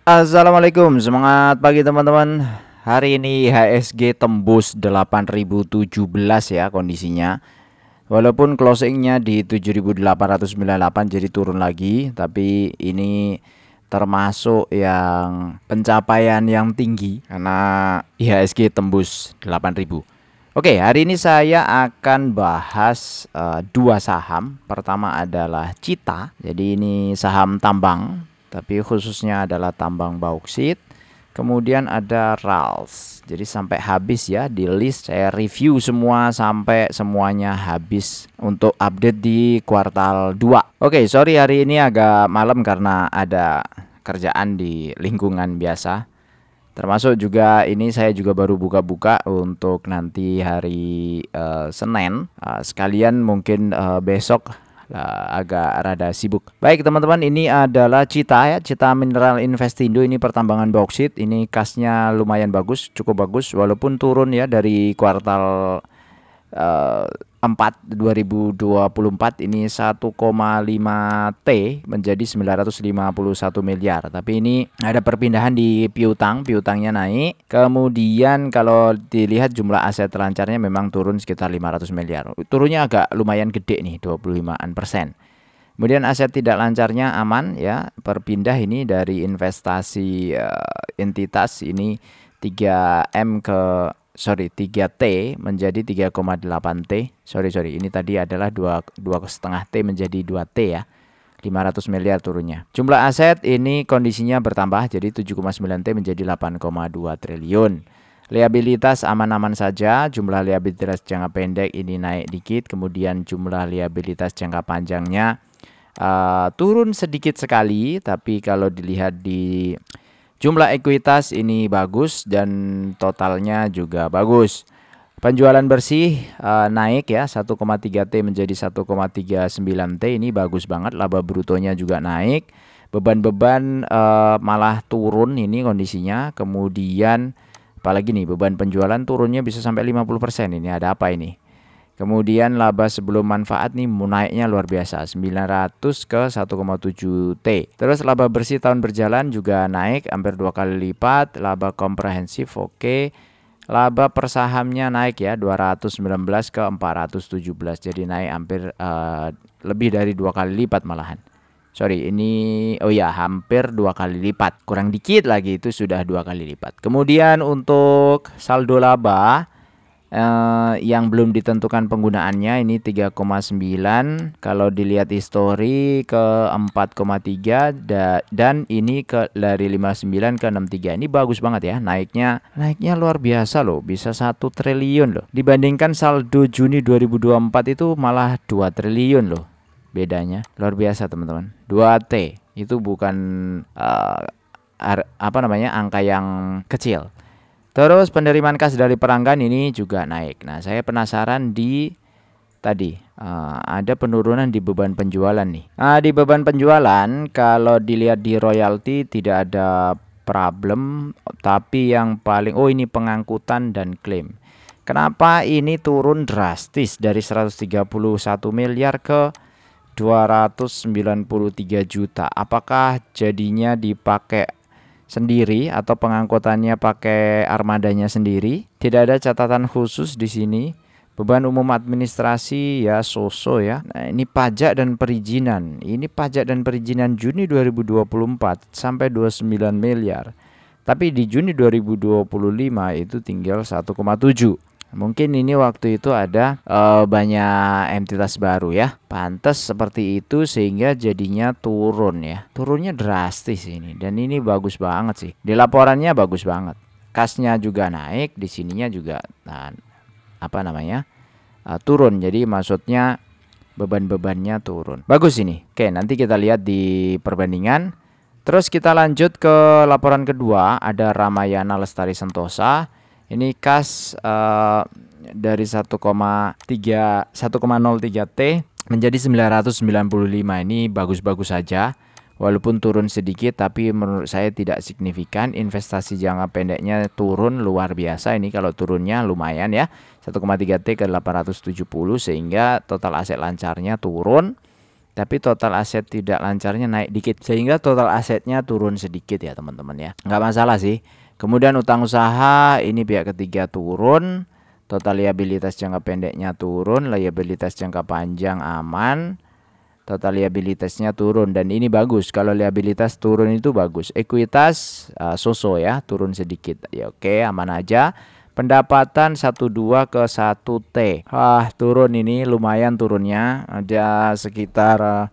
Assalamualaikum, semangat pagi teman-teman. Hari ini IHSG tembus 8.017 ya kondisinya. Walaupun closingnya di 7.898 jadi turun lagi, tapi ini termasuk yang pencapaian yang tinggi karena IHSG tembus 8.000. Oke, hari ini saya akan bahas dua saham. Pertama adalah Cita. Jadi ini saham tambang, tapi khususnya adalah tambang bauksit. Kemudian ada RALS. Jadi sampai habis ya di list, saya review semua sampai semuanya habis untuk update di kuartal 2. Oke, sorry hari ini agak malam karena ada kerjaan di lingkungan biasa. Termasuk juga ini saya juga baru buka-buka untuk nanti hari Senin. Sekalian mungkin besok agak rada sibuk. Baik teman-teman, ini adalah Cita ya, Cita Mineral Investindo. Ini pertambangan bauksit. Ini kasnya lumayan bagus, cukup bagus walaupun turun ya dari kuartal 4 2024 ini 1,5 T menjadi 951 miliar. Tapi ini ada perpindahan di piutangnya naik. Kemudian kalau dilihat jumlah aset lancarnya memang turun sekitar 500 miliar. Turunnya agak lumayan gede nih, 25%. Kemudian aset tidak lancarnya aman ya, perpindah ini dari investasi entitas ini 3T menjadi 3,8 T. Sorry, ini tadi adalah 2,5 T menjadi 2 T ya. 500 miliar turunnya. Jumlah aset ini kondisinya bertambah jadi 7,9 T menjadi 8,2 triliun. Liabilitas aman-aman saja. Jumlah liabilitas jangka pendek ini naik dikit. Kemudian jumlah liabilitas jangka panjangnya turun sedikit sekali. Tapi kalau dilihat di jumlah ekuitas ini bagus dan totalnya juga bagus. Penjualan bersih naik ya, 1,3 T menjadi 1,39 T. Ini bagus banget. Laba brutonya juga naik. Beban-beban malah turun ini kondisinya. Kemudian apalagi nih, beban penjualan turunnya bisa sampai 50%. Ini ada apa ini? Kemudian laba sebelum manfaat nih naiknya luar biasa, 900 ke 1,7 T. Terus laba bersih tahun berjalan juga naik hampir 2 kali lipat. Laba komprehensif oke. Laba per sahamnya naik ya, 219 ke 417. Jadi naik hampir lebih dari 2 kali lipat malahan. Sorry, ini hampir 2 kali lipat. Kurang dikit lagi itu sudah 2 kali lipat. Kemudian untuk saldo laba yang belum ditentukan penggunaannya ini 3,9. Kalau dilihat histori ke 4,3 dan ini dari 59 ke 63. Ini bagus banget ya, naiknya luar biasa loh, bisa 1 triliun loh. Dibandingkan saldo Juni 2024 itu malah 2 triliun loh. Bedanya luar biasa teman-teman. 2T itu bukan angka yang kecil. Terus penerimaan kas dari pelanggan ini juga naik. Nah, saya penasaran tadi ada penurunan di beban penjualan nih. Nah, di beban penjualan kalau dilihat di royalti tidak ada problem, tapi yang paling ini pengangkutan dan klaim. Kenapa ini turun drastis dari 131 miliar ke 293 juta? Apakah jadinya dipakai sendiri atau pengangkutannya pakai armadanya sendiri? Tidak ada catatan khusus di sini. Beban umum administrasi ya ya. Nah, ini pajak dan perizinan. Ini pajak dan perizinan Juni 2024 sampai 29 miliar. Tapi di Juni 2025 itu tinggal 1,7. Mungkin ini waktu itu ada banyak entitas baru ya. Pantes seperti itu sehingga jadinya turun ya. Turunnya drastis ini. Dan ini bagus banget sih. Di laporannya bagus banget. Kasnya juga naik. Di sininya juga turun. Jadi maksudnya beban-bebannya turun. Bagus ini. Oke, nanti kita lihat di perbandingan. Terus kita lanjut ke laporan kedua. Ada Ramayana Lestari Sentosa. Ini kas dari 1,03 T menjadi 995. Ini bagus-bagus saja. Walaupun turun sedikit tapi menurut saya tidak signifikan. Investasi jangka pendeknya turun luar biasa. Ini kalau turunnya lumayan ya. 1,3 T ke 870 sehingga total aset lancarnya turun. tapi total aset tidak lancarnya naik dikit, sehingga total asetnya turun sedikit ya teman-teman ya. Nggak masalah sih. Kemudian utang usaha ini pihak ketiga turun, total liabilitas jangka pendeknya turun, liabilitas jangka panjang aman, total liabilitasnya turun, dan ini bagus. Kalau liabilitas turun itu bagus. Ekuitas so-so ya, turun sedikit. Ya oke, aman aja. Pendapatan 12 ke 1T. Turun ini lumayan turunnya. Ada sekitar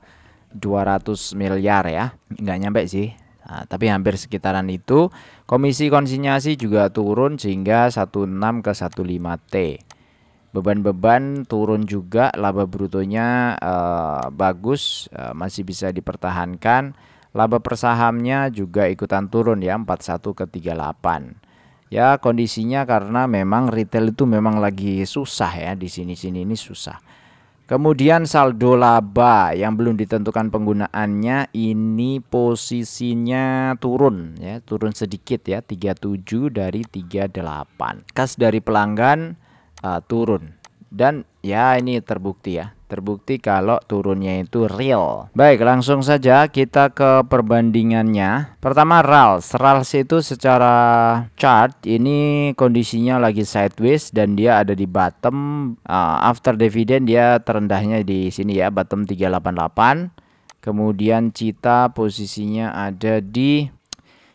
200 miliar ya. Nggak nyampe sih. Tapi hampir sekitaran itu. Komisi konsinyasi juga turun sehingga 16 ke 15T. Beban-beban turun juga, laba brutonya bagus, masih bisa dipertahankan. Laba per sahamnya juga ikutan turun ya, 41 ke 38. Ya kondisinya karena memang retail itu memang lagi susah ya, di sini-sini ini susah. Kemudian saldo laba yang belum ditentukan penggunaannya ini posisinya turun ya, turun sedikit ya, 37 dari 38. Kas dari pelanggan turun, dan ya ini terbukti ya, terbukti kalau turunnya itu real. Baik, langsung saja kita ke perbandingannya. Pertama RALS itu secara chart ini kondisinya lagi sideways dan dia ada di bottom. After dividend dia terendahnya di sini ya, bottom 388. Kemudian Cita posisinya ada di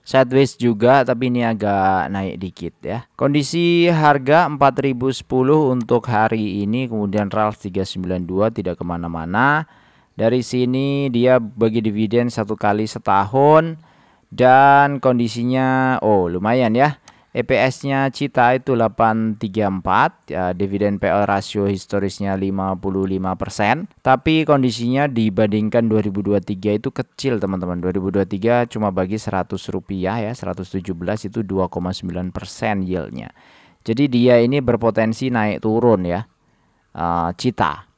sideways juga, tapi ini agak naik dikit ya. Kondisi harga 4010 untuk hari ini. Kemudian RALS 392 tidak kemana-mana. Dari sini dia bagi dividen 1 kali setahun, dan kondisinya lumayan ya. EPS-nya Cita itu 834, ya, dividen PL rasio historisnya 55%. Tapi kondisinya dibandingkan 2023 itu kecil teman-teman. 2023 cuma bagi 100 rupiah ya, 117 itu 2,9% yieldnya. Jadi dia ini berpotensi naik turun ya, Cita.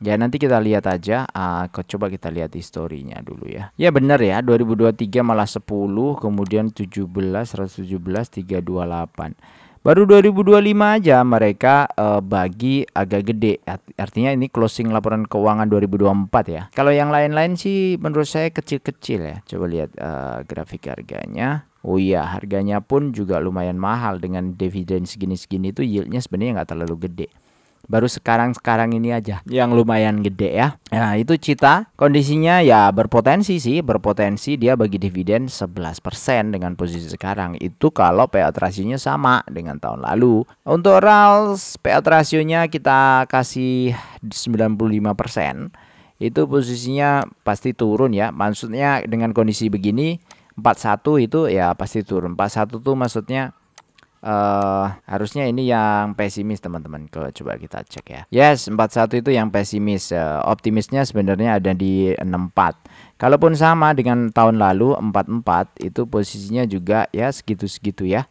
Ya nanti kita lihat aja, coba kita lihat historinya dulu ya. Ya benar ya, 2023 malah 10, kemudian 17, 117, 328. Baru 2025 aja mereka bagi agak gede. Artinya ini closing laporan keuangan 2024 ya. Kalau yang lain-lain sih menurut saya kecil-kecil ya. Coba lihat grafik harganya. Oh iya, harganya pun juga lumayan mahal. Dengan dividen segini-segini itu yieldnya sebenarnya nggak terlalu gede. Baru sekarang ini aja yang lumayan gede ya. Nah itu Cita, kondisinya ya berpotensi sih, berpotensi dia bagi dividen 11% dengan posisi sekarang. Itu kalau payout rasionya sama dengan tahun lalu. Untuk RALS payout rasionya kita kasih 95%. Itu posisinya pasti turun ya. Maksudnya dengan kondisi begini 41 itu ya pasti turun. 41 tuh maksudnya harusnya ini yang pesimis teman-teman. Coba kita cek ya. Yes, 41 itu yang pesimis. Optimisnya sebenarnya ada di 64. Kalaupun sama dengan tahun lalu 44 itu posisinya juga ya segitu-segitu ya.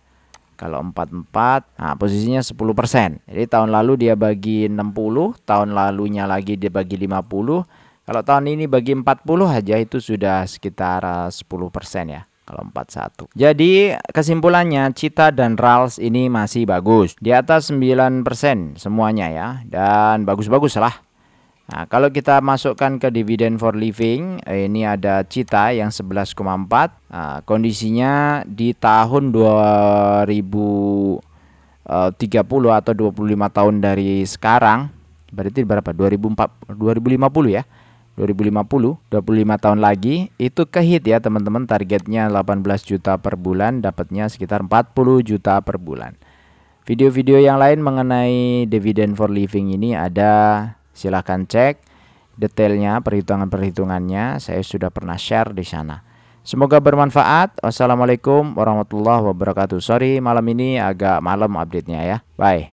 Kalau 44, nah posisinya 10%. Jadi tahun lalu dia bagi 60, tahun lalunya lagi dia bagi 50. Kalau tahun ini bagi 40 aja itu sudah sekitar 10% ya. Kalau 41. Jadi kesimpulannya Cita dan RALS ini masih bagus. Di atas 9% semuanya ya. Dan bagus-bagus lah. Nah, kalau kita masukkan ke dividen for living, ini ada Cita yang 11,4. Kondisinya di tahun 2030 atau 25 tahun dari sekarang. Berarti berapa? 2050 ya. 2050, 25 tahun lagi itu kehit ya teman-teman. Targetnya 18 juta per bulan, dapatnya sekitar 40 juta per bulan. Video-video yang lain mengenai dividen for living ini ada, silahkan cek detailnya, perhitungannya saya sudah pernah share di sana. Semoga bermanfaat. Wassalamualaikum warahmatullahi wabarakatuh. Sorry malam ini agak malam update-nya ya. Bye.